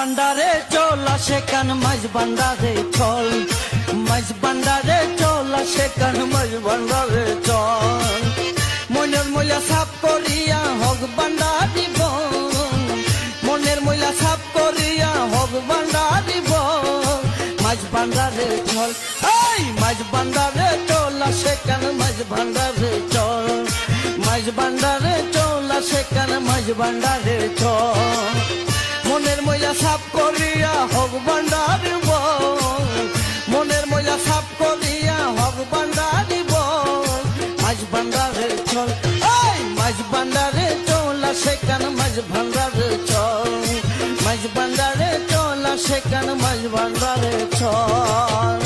ভান্ডারে চল সেখান মাঝ ভান্ডারে চল, মাঝ ভান্ডারে চল সেখান মাঝ ভান্ডারে চল। মনের ময়লা সাফ করিয়া হক ভান্ডারি বল, মনের ময়লা সাফ করিয়া হক ভান্ডারি বল। মাঝ ভান্ডারে চল, এই মাঝ ভান্ডারে চল সেখান মাঝ ভান্ডারে চল, মাঝ ভান্ডারে চল সেখান মাঝ ভান্ডারে চল। মনের ময়লা সাফ করিয়া হক ভান্ডারি বল, মনের ময়লা সাফ করিয়া হক ভান্ডারি বল। মাঝ ভান্ডারে চল, এই মাঝ ভান্ডারে চল সেখান মাঝ ভান্ডারে চল, মাঝ ভান্ডারে চল সেখান মাঝ ভান্ডারে চল।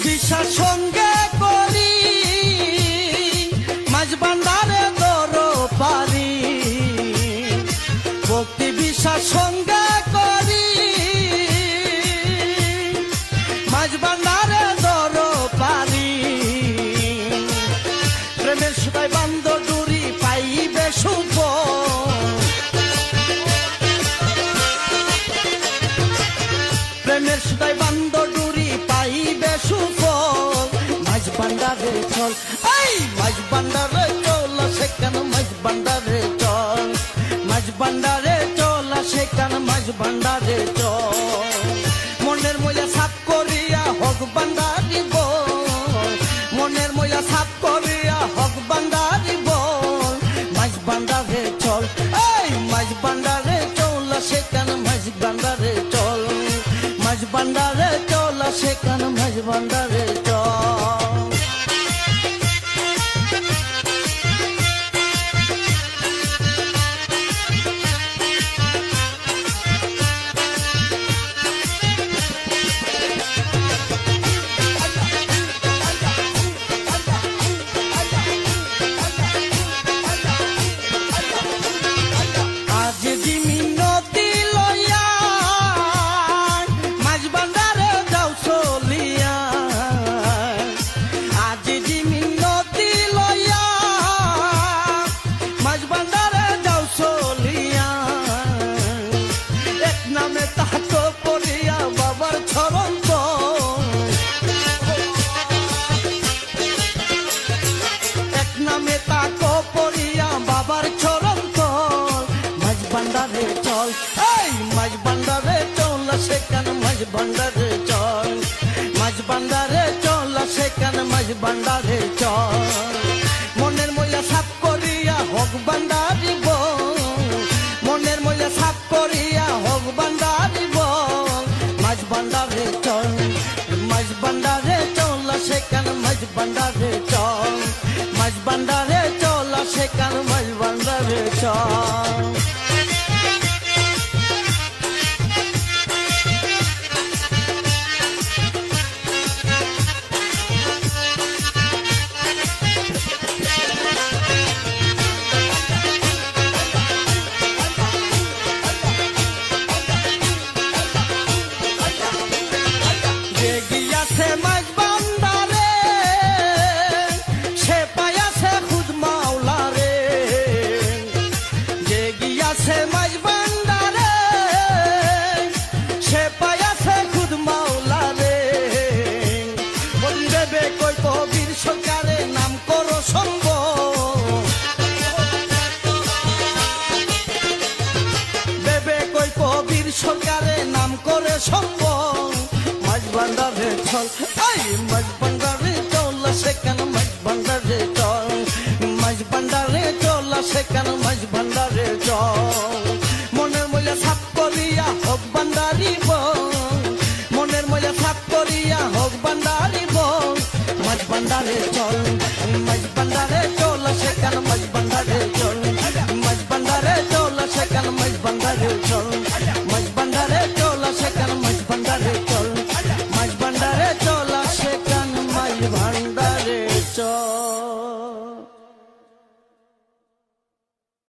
বিশ্বাস সঙ্গে করি মাঝ ভান্ডারে দর পারি, ভক্তি বিশ্বাস সঙ্গে করি মাঝ ভান্ডারে দর পারি। প্রেমের সুতায় বান্ধ ডুরি পাইবে শুভ, প্রেমের সুতায় বান্ধ ডুরি পাইবে সুফল। মাঝ ভান্ডারে চল, এই মাঝ ভান্ডারে চল সেখান মাঝ ভান্ডারে চল, মাঝ ভান্ডারে চল সেখান মাঝ ভান্ডারে চল। মনের ময়লা সাফ করিয়া হক ভান্ডারি বল, মনের ময়লা সাফ করিয়া হক ভান্ডারি বল। মাঝ ভান্ডারে চল, এই মাঝ ভান্ডারে চল সেখান মাঝ ভান্ডারে চল, মাঝ ভান্ডারে চল সেখান মাঝ ভান্ডারে চল। আজ জিমি নদী লইয়া মাঝ ভান্ডারে যাও চলিয়া, আজ জিমি নদী লইয়া মাঝ ভান্ডারে যাও চলিয়া। এক নামে তাহাকে পড়িয়া বাবার চরণ তল, এক নামে তাকে পড়িয়া বাবার চরণ তল। মাঝ ভান্ডারে চল, এই মাঝ ভান্ডারে চল সেখান মাঝ ভান্ডারে চল, মাঝ ভান্ডারে চল সেখান মাঝ ভান্ডারে চল। মনের ময়লা সাফ করিয়া হক ভান্ডারি বল, মনের ময়লা সাফ করিয়া হক ভান্ডারি বল। মাঝ ভান্ডারে চল, মাঝ ভান্ডারে চল সেখান মাঝ ভান্ডারে চল, মাঝ ভান্ডারে চল সেখান মাঝ ভান্ডারে চল। যে গিয়াছে মাঝ ভান্ডারে সে পায়াছে খুদ মাওলা রে, যে গিয়াছে মাঝ ভান্ডারে সে পায়াছে খুদ মাওলা রে। বলবে কই কবির সরকারে নাম করো সঙ্গ, বেবে কই কবির সরকারে নাম করে সঙ্গ। মাঝ ভান্ডারে চল, এই মাঝ ভান্ডারে চল সেখান মাঝ ভান্ডারে চল, মাঝ ভান্ডারে চল সেখান মাঝ ভান্ডারে চল।